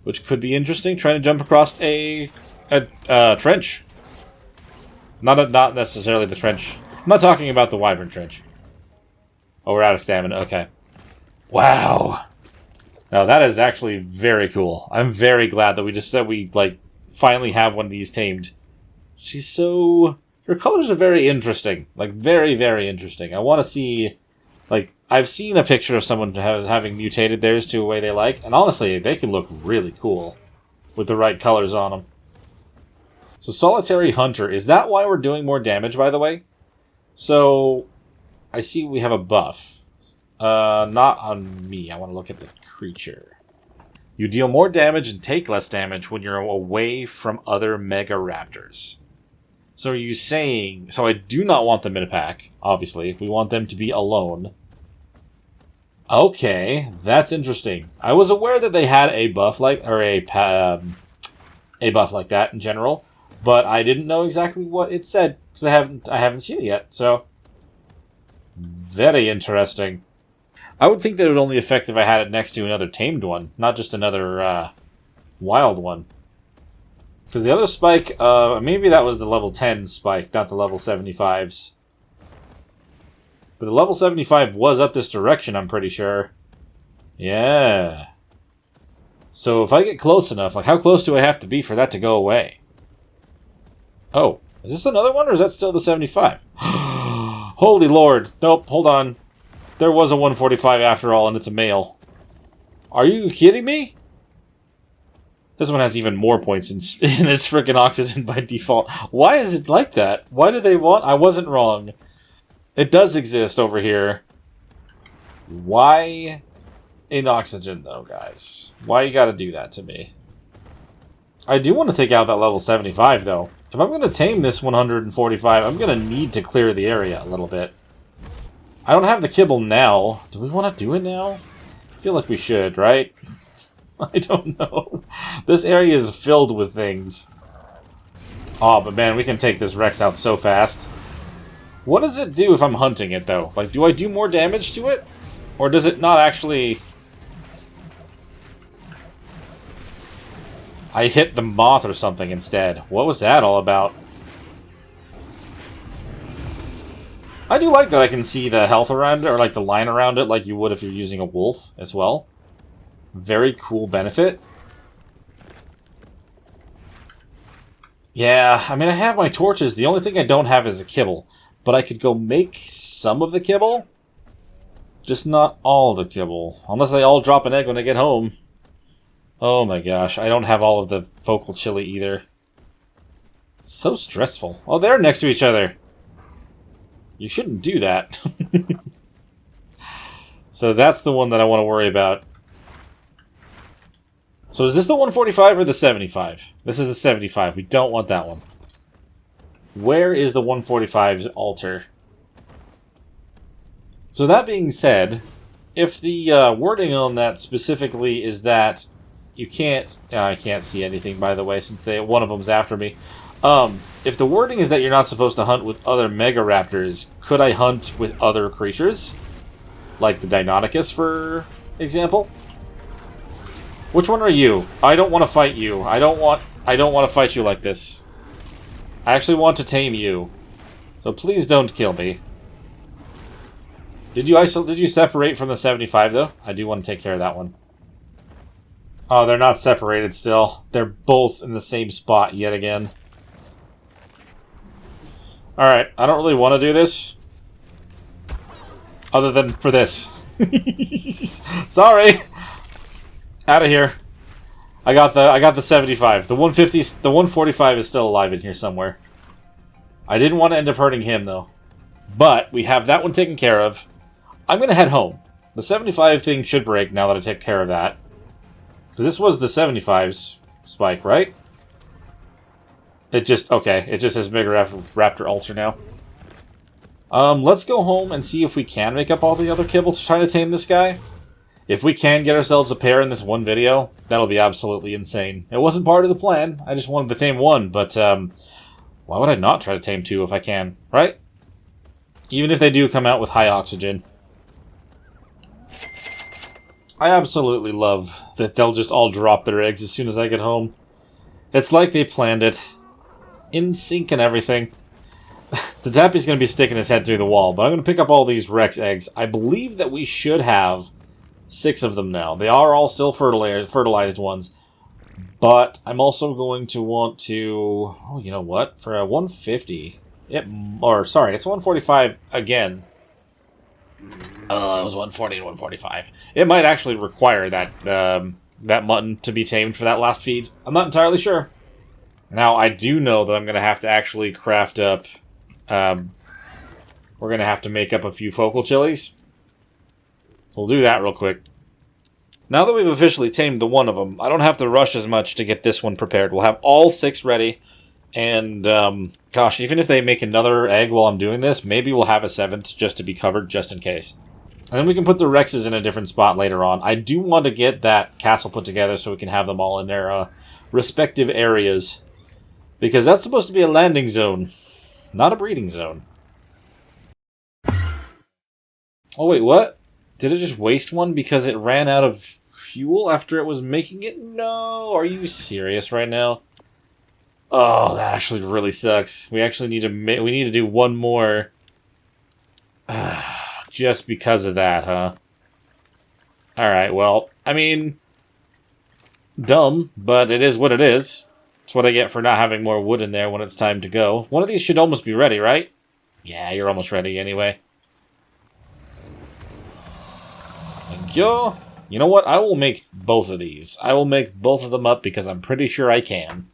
which could be interesting, trying to jump across a trench. Not necessarily the trench. I'm not talking about the wyvern trench. Oh, we're out of stamina. Okay. Wow. Now that is actually very cool. I'm very glad that we like finally have one of these tamed. She's so... Her colors are very interesting. Like, very, very interesting. I want to see... Like, I've seen a picture of someone having mutated theirs to a way they like, and honestly, they can look really cool with the right colors on them. So, Solitary Hunter. Is that why we're doing more damage, by the way? So, I see we have a buff. Not on me. I want to look at the creature. You deal more damage and take less damage when you're away from other Megaraptors. So are you saying... So I do not want them in a pack, obviously. We want them to be alone. Okay, that's interesting. I was aware that they had a buff like... Or a buff like that in general. But I didn't know exactly what it said. Because I haven't seen it yet, so... Very interesting. I would think that it would only affect if I had it next to another tamed one, not just another wild one. Because the other spike, maybe that was the level 10 spike, not the level 75s. But the level 75 was up this direction, I'm pretty sure. Yeah. So if I get close enough, like how close do I have to be for that to go away? Oh, is this another one or is that still the 75? Holy Lord. Nope, hold on. There was a 145 after all, and it's a male. Are you kidding me? This one has even more points in its freaking oxygen by default. Why is it like that? Why do they want... I wasn't wrong. It does exist over here. Why in oxygen, though, guys? Why you gotta do that to me? I do want to take out that level 75, though. If I'm going to tame this 145, I'm going to need to clear the area a little bit. I don't have the kibble now. Do we want to do it now? I feel like we should, right? I don't know. This area is filled with things. Oh, but man, we can take this Rex out so fast. What does it do if I'm hunting it, though? Like, do I do more damage to it? Or does it not actually... I hit the moth or something instead. What was that all about? I do like that I can see the health around it, or like the line around it, like you would if you're using a wolf as well. Very cool benefit. Yeah, I mean, I have my torches. The only thing I don't have is a kibble. But I could go make some of the kibble. Just not all the kibble. Unless they all drop an egg when I get home. Oh my gosh, I don't have all of the focal chili either. It's so stressful. Oh, they're next to each other. You shouldn't do that. So that's the one that I want to worry about. So is this the 145 or the 75? This is the 75. We don't want that one. Where is the 145's altar? So that being said, if the wording on that specifically is that you can't... I can't see anything, by the way, since one of them's after me. If the wording is that you're not supposed to hunt with other Megaraptors, could I hunt with other creatures? Like the Deinonychus, for example? Which one are you? I don't want to fight you. I don't want to fight you like this. I actually want to tame you. So please don't kill me. Did you separate from the 75 though? I do want to take care of that one. Oh, they're not separated still. They're both in the same spot yet again. Alright, I don't really want to do this. Other than for this. Sorry! Out of here. I got the 75. The 150, the 145 is still alive in here somewhere. I didn't want to end up hurting him though. But we have that one taken care of. I'm gonna head home. The 75 thing should break now that I take care of that. Because this was the 75's spike, right? It just says Megaraptor Ultra now. Let's go home and see if we can make up all the other kibble to try to tame this guy. If we can get ourselves a pair in this one video, that'll be absolutely insane. It wasn't part of the plan. I just wanted to tame one, but why would I not try to tame two if I can, right? Even if they do come out with high oxygen. I absolutely love that they'll just all drop their eggs as soon as I get home. It's like they planned it. In sync and everything. The Tappy's going to be sticking his head through the wall, but I'm going to pick up all these Rex eggs. I believe that we should have 6 of them now. They are all still fertilized ones. But I'm also going to want to... Oh, you know what? For a 150... it's 145 again. Oh, it was 140 and 145. It might actually require that that mutton to be tamed for that last feed. I'm not entirely sure. Now, I do know that I'm going to have to actually craft up... we're going to have to make up a few focal chilies. We'll do that real quick. Now that we've officially tamed the one of them, I don't have to rush as much to get this one prepared. We'll have all 6 ready. And, gosh, even if they make another egg while I'm doing this, maybe we'll have a 7th just to be covered, just in case. And then we can put the Rexes in a different spot later on. I do want to get that castle put together so we can have them all in their respective areas. Because that's supposed to be a landing zone, not a breeding zone. Oh, wait, what? Did it just waste one because it ran out of fuel after it was making it? No, are you serious right now? Oh, that actually really sucks. We actually need to do one more. Just because of that, huh? Alright, well, I mean... dumb, but it is what it is. It's what I get for not having more wood in there when it's time to go. One of these should almost be ready, right? Yeah, you're almost ready anyway. Thank you. You know what? I will make both of these. I will make both of them up because I'm pretty sure I can.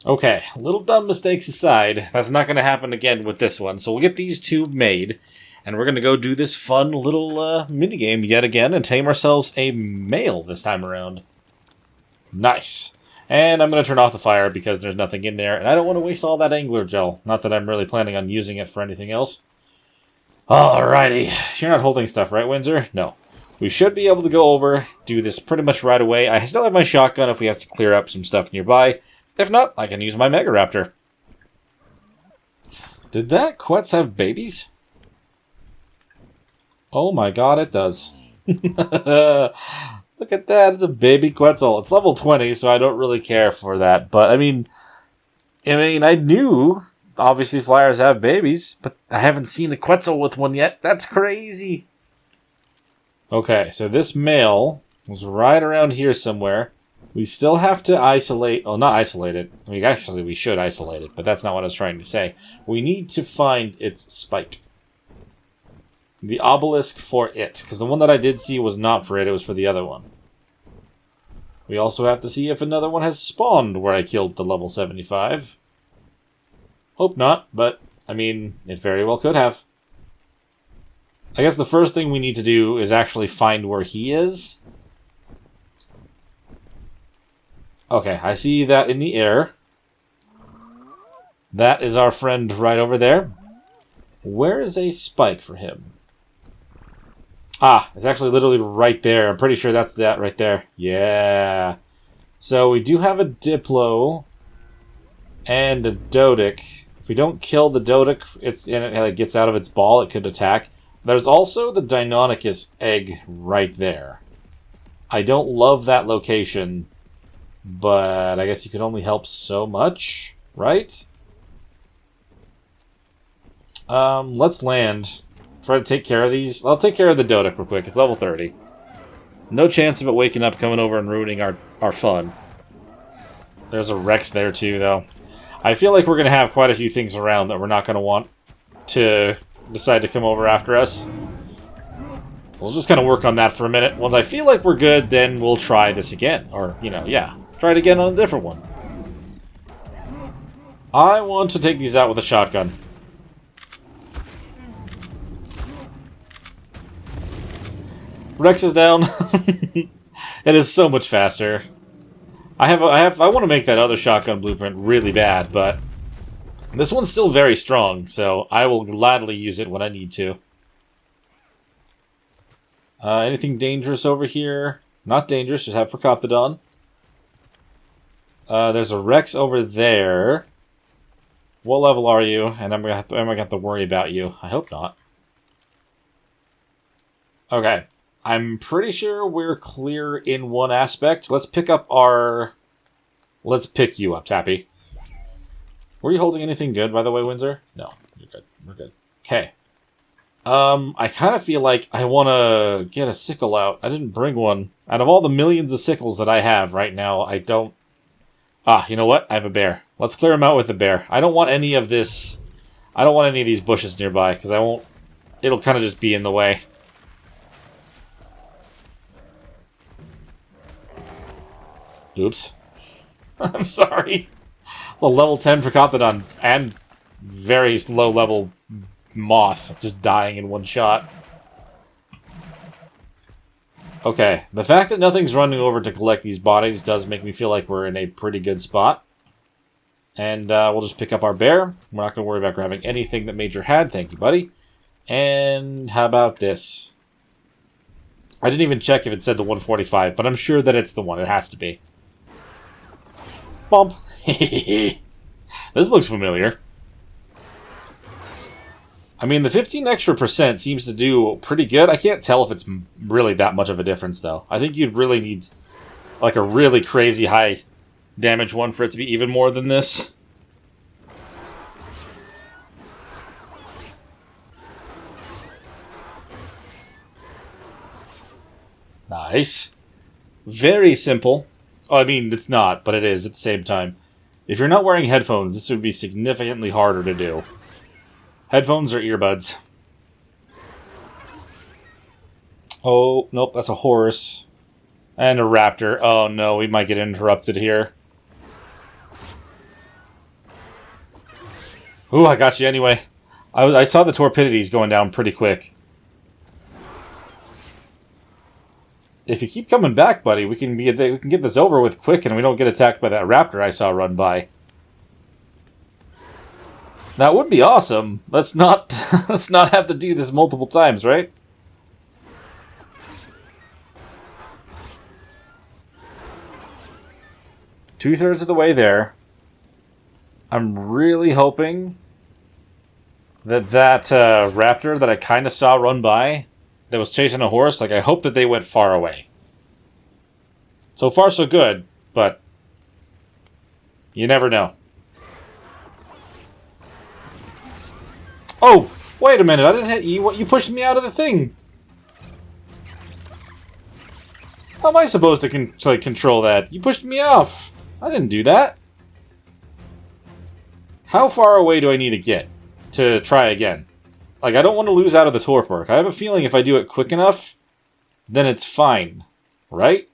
Okay, little dumb mistakes aside, that's not going to happen again with this one. So we'll get these 2 made, and we're going to go do this fun little minigame yet again and tame ourselves a male this time around. Nice. And I'm going to turn off the fire because there's nothing in there, and I don't want to waste all that angler gel. Not that I'm really planning on using it for anything else. Alrighty. You're not holding stuff, right, Windsor? No. We should be able to go over, do this pretty much right away. I still have my shotgun if we have to clear up some stuff nearby. If not, I can use my Megaraptor. Did that Quetz have babies? Oh my god, it does. Look at that, it's a baby Quetzal. It's level 20, so I don't really care for that. But, I mean, I knew, obviously, flyers have babies, but I haven't seen a Quetzal with one yet. That's crazy. Okay, so this male was right around here somewhere. We still have to isolate... Oh, not isolate it. I mean, actually, we should isolate it, but that's not what I was trying to say. We need to find its spike. The obelisk for it. Because the one that I did see was not for it, it was for the other one. We also have to see if another one has spawned where I killed the level 75. Hope not, but, I mean, it very well could have. I guess the first thing we need to do is actually find where he is. Okay, I see that in the air. That is our friend right over there. Where is a spike for him? Ah, it's actually literally right there. I'm pretty sure that's that right there. Yeah. So we do have a Diplo and a Dodic. If we don't kill the Dodic, it gets out of its ball, it could attack. There's also the Deinonychus egg right there. I don't love that location, but I guess you can only help so much, right? Let's land. Try to take care of these. I'll take care of the Dodic real quick. It's level 30. No chance of it waking up, coming over, and ruining our fun. There's a Rex there too, though. I feel like we're going to have quite a few things around that we're not going to want to decide to come over after us. So we'll just kind of work on that for a minute. Once I feel like we're good, then we'll try this again. Or, you know, yeah. Try it again on a different one. I want to take these out with a shotgun. Rex is down. It is so much faster. I want to make that other shotgun blueprint really bad, but this one's still very strong, so I will gladly use it when I need to. Anything dangerous over here? Not dangerous, just have Procoptodon. There's a Rex over there. What level are you? And am I gonna have to worry about you? I hope not. Okay. I'm pretty sure we're clear in one aspect. Let's pick up our... Let's pick you up, Tappy. Were you holding anything good, by the way, Windsor? No, you're good. We're good. Okay. I kind of feel like I want to get a sickle out. I didn't bring one. Out of all the millions of sickles that I have right now, I don't... Ah, you know what? I have a bear. Let's clear him out with the bear. I don't want any of this... I don't want any of these bushes nearby, because I won't... It'll kind of just be in the way. Oops. I'm sorry. The level 10 Procoptodon and very low level moth just dying in one shot. Okay, the fact that nothing's running over to collect these bodies does make me feel like we're in a pretty good spot. And we'll just pick up our bear. We're not going to worry about grabbing anything that Major had. Thank you, buddy. And how about this? I didn't even check if it said the 145, but I'm sure that it's the one. It has to be. Bump. This looks familiar. I mean, the 15 extra % seems to do pretty good. I can't tell if it's really that much of a difference, though. I think you'd really need, like, a really crazy high damage one for it to be even more than this. Nice. Very simple. Oh, I mean, it's not, but it is at the same time. If you're not wearing headphones, this would be significantly harder to do. Headphones or earbuds? Oh, nope, that's a horse. And a raptor. Oh no, we might get interrupted here. Ooh, I got you anyway. I saw the torpidities going down pretty quick. If you keep coming back, buddy, we can get this over with quick, and we don't get attacked by that raptor I saw run by. That would be awesome. Let's not let's not have to do this multiple times, right? Two-thirds of the way there. I'm really hoping that raptor that I kind of saw run by, that was chasing a horse, like, I hope that they went far away. So far, so good, but you never know. Oh, wait a minute, I didn't hit you. You pushed me out of the thing. How am I supposed to control that? You pushed me off. I didn't do that. How far away do I need to get to try again? Like, I don't want to lose out of the torpor. I have a feeling if I do it quick enough, then it's fine. Right?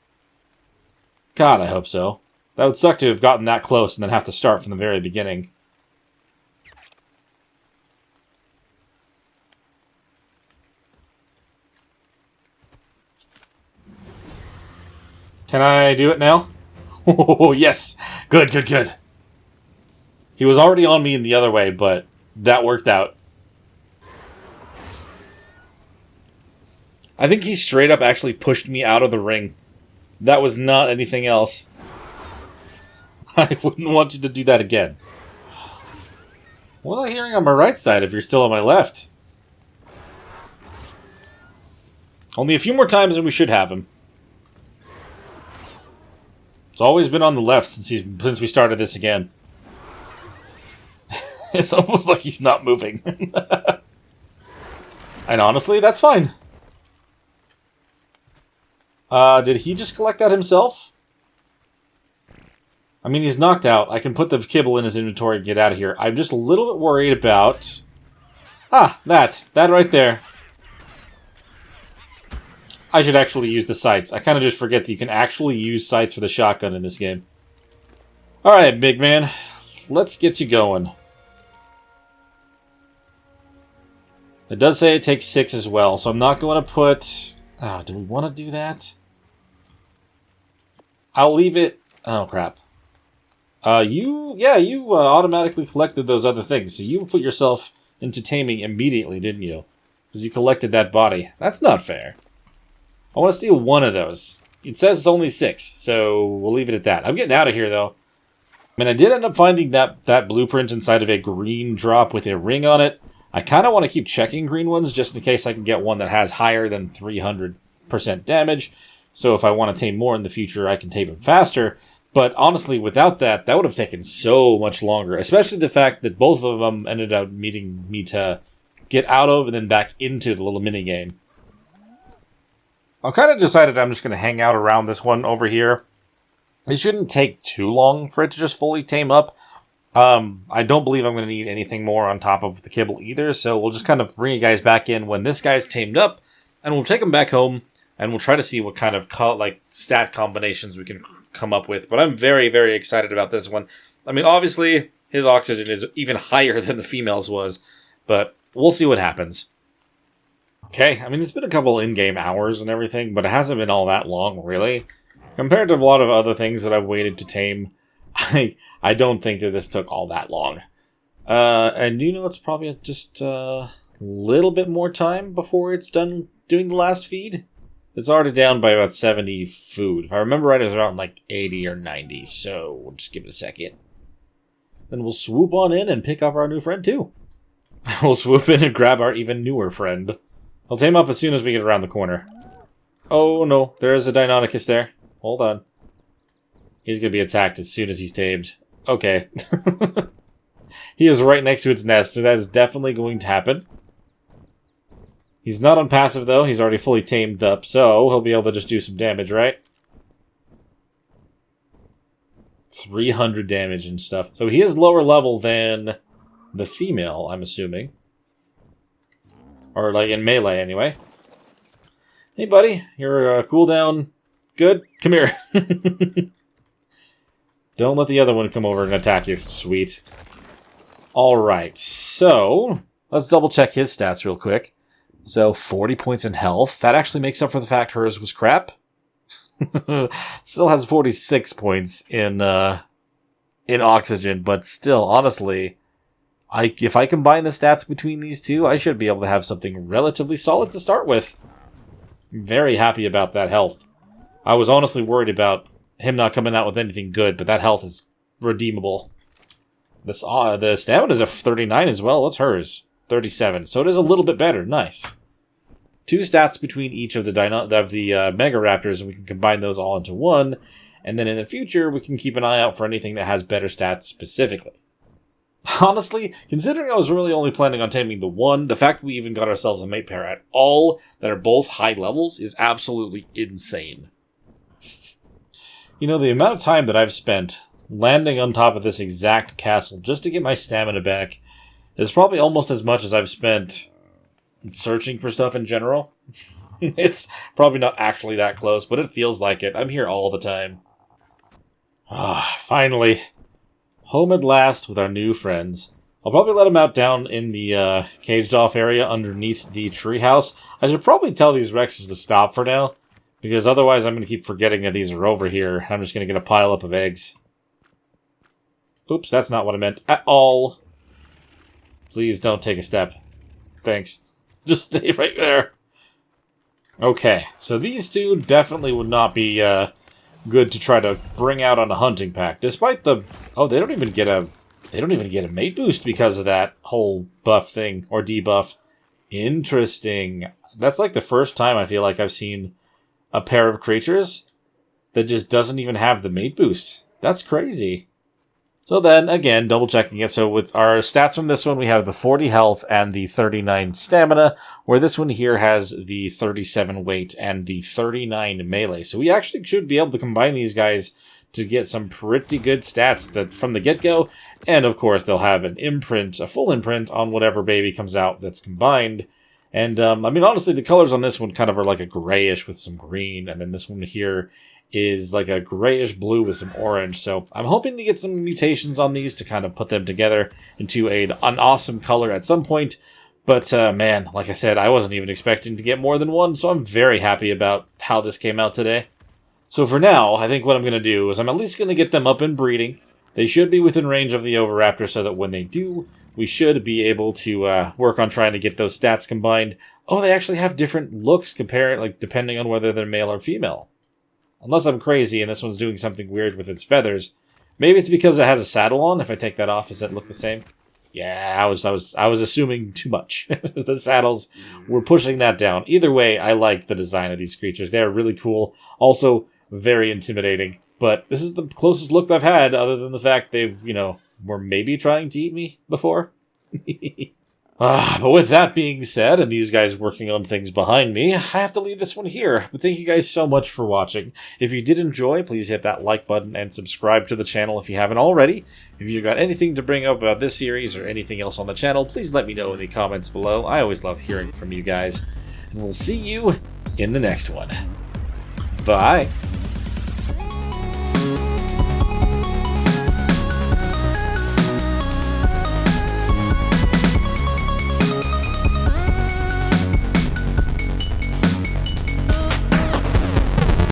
God, I hope so. That would suck to have gotten that close and then have to start from the very beginning. Can I do it now? Oh, yes! Good, good, good. He was already on me in the other way, but that worked out. I think he straight up actually pushed me out of the ring. That was not anything else. I wouldn't want you to do that again. What was I hearing on my right side if you're still on my left? Only a few more times and we should have him. It's always been on the left since we started this again. It's almost like he's not moving. And honestly, that's fine. Did he just collect that himself? I mean, he's knocked out. I can put the kibble in his inventory and get out of here. I'm just a little bit worried about... Ah, that. That right there. I should actually use the sights. I kind of just forget that you can actually use sights for the shotgun in this game. Alright, big man. Let's get you going. It does say it takes 6 as well, so I'm not going to put... Oh, do we want to do that? I'll leave it... Oh, crap. You automatically collected those other things, so you put yourself into taming immediately, didn't you? Because you collected that body. That's not fair. I want to steal one of those. It says it's only 6, so we'll leave it at that. I'm getting out of here, though. I mean, I did end up finding that blueprint inside of a green drop with a ring on it. I kind of want to keep checking green ones, just in case I can get one that has higher than 300% damage. So if I want to tame more in the future, I can tame them faster. But honestly, without that, that would have taken so much longer. Especially the fact that both of them ended up needing me to get out of and then back into the little minigame. I've kind of decided I'm just going to hang out around this one over here. It shouldn't take too long for it to just fully tame up. I don't believe I'm going to need anything more on top of the kibble either, so we'll just kind of bring you guys back in when this guy's tamed up, and we'll take him back home, and we'll try to see what kind of stat combinations we can come up with. But I'm very, very excited about this one. I mean, obviously, his oxygen is even higher than the female's was, but we'll see what happens. Okay, I mean, it's been a couple in-game hours and everything, but it hasn't been all that long, really. Compared to a lot of other things that I've waited to tame, I don't think that this took all that long. And you know, it's probably just a little bit more time before it's done doing the last feed. It's already down by about 70 food. If I remember right, it was around like 80 or 90, so we'll just give it a second. Then we'll swoop on in and pick up our new friend, too. We'll swoop in and grab our even newer friend. I'll tame up as soon as we get around the corner. Oh, no. There is a Deinonychus there. Hold on. He's going to be attacked as soon as he's tamed. Okay. He is right next to its nest, so that is definitely going to happen. He's not on passive, though. He's already fully tamed up, so he'll be able to just do some damage, right? 300 damage and stuff. So he is lower level than the female, I'm assuming. Or, like, in melee, anyway. Hey, buddy. Your cooldown good? Come here. Don't let the other one come over and attack you. Sweet. Alright, so let's double check his stats real quick. So, 40 points in health. That actually makes up for the fact hers was crap. Still has 46 points in oxygen, but still, honestly, if I combine the stats between these two, I should be able to have something relatively solid to start with. I'm very happy about that health. I was honestly worried about him not coming out with anything good, but that health is redeemable. The stamina is a 39 as well. What's hers? 37. So it is a little bit better. Nice. 2 stats between each of the Megaraptors, and we can combine those all into one. And then in the future, we can keep an eye out for anything that has better stats specifically. Honestly, considering I was really only planning on taming the one, the fact that we even got ourselves a mate pair at all that are both high levels is absolutely insane. You know, the amount of time that I've spent landing on top of this exact castle just to get my stamina back is probably almost as much as I've spent searching for stuff in general. It's probably not actually that close, but it feels like it. I'm here all the time. Ah, finally. Home at last with our new friends. I'll probably let them out down in the caged-off area underneath the treehouse. I should probably tell these Rexes to stop for now, because otherwise I'm going to keep forgetting that these are over here. I'm just going to get a pile up of eggs. Oops, that's not what I meant at all. Please don't take a step. Thanks. Just stay right there. Okay, so these two definitely would not be good to try to bring out on a hunting pack, despite the... Oh, they don't even get a mate boost because of that whole buff thing, or debuff. Interesting. That's like the first time I feel like I've seen a pair of creatures that just doesn't even have the mate boost. That's crazy. So then, again, double checking it. So with our stats from this one, we have the 40 health and the 39 stamina, where this one here has the 37 weight and the 39 melee. So we actually should be able to combine these guys to get some pretty good stats that from the get-go. And of course, they'll have an imprint, a full imprint on whatever baby comes out that's combined. And I mean, honestly, the colors on this one kind of are like a grayish with some green, and then this one here is like a grayish blue with some orange. So I'm hoping to get some mutations on these to kind of put them together into an awesome color at some point. But man, like I said, I wasn't even expecting to get more than one, so I'm very happy about how this came out today. So for now, I think what I'm going to do is I'm at least going to get them up and breeding. They should be within range of the Oviraptor so that when they do, we should be able to work on trying to get those stats combined. Oh, they actually have different looks depending on whether they're male or female. Unless I'm crazy and this one's doing something weird with its feathers. Maybe it's because it has a saddle on. If I take that off, does that look the same? Yeah, I was assuming too much. The saddles were pushing that down. Either way, I like the design of these creatures. They are really cool. Also, very intimidating. But this is the closest look I've had, other than the fact they've, were maybe trying to eat me before. But with that being said, and these guys working on things behind me, I have to leave this one here. But thank you guys so much for watching. If you did enjoy, please hit that like button and subscribe to the channel if you haven't already. If you've got anything to bring up about this series or anything else on the channel, please let me know in the comments below. I always love hearing from you guys. And we'll see you in the next one. Bye.